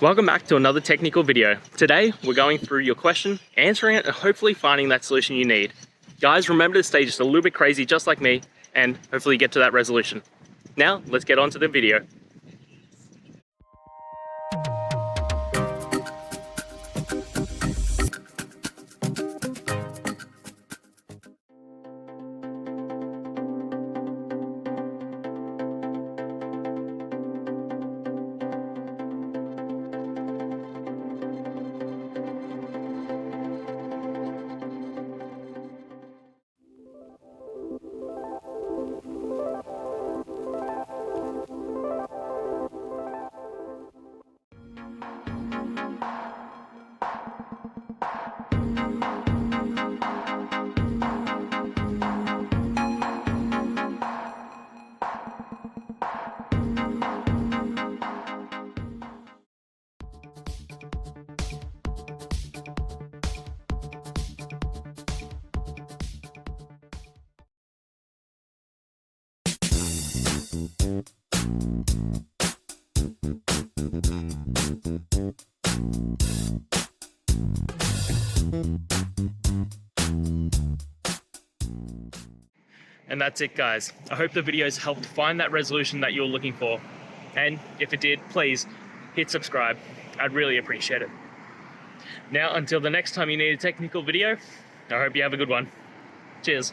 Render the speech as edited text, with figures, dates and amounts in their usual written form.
Welcome back to another technical video. Today, we're going through your question, answering it, and hopefully finding that solution you need. Guys, remember to stay just a little bit crazy, just like me, and hopefully get to that resolution. Now, let's get on to the video. And that's it, guys. I hope the videos helped find that resolution that you're looking for. And if it did, please hit subscribe. I'd really appreciate it. Now, until the next time you need a technical video, I hope you have a good one. Cheers.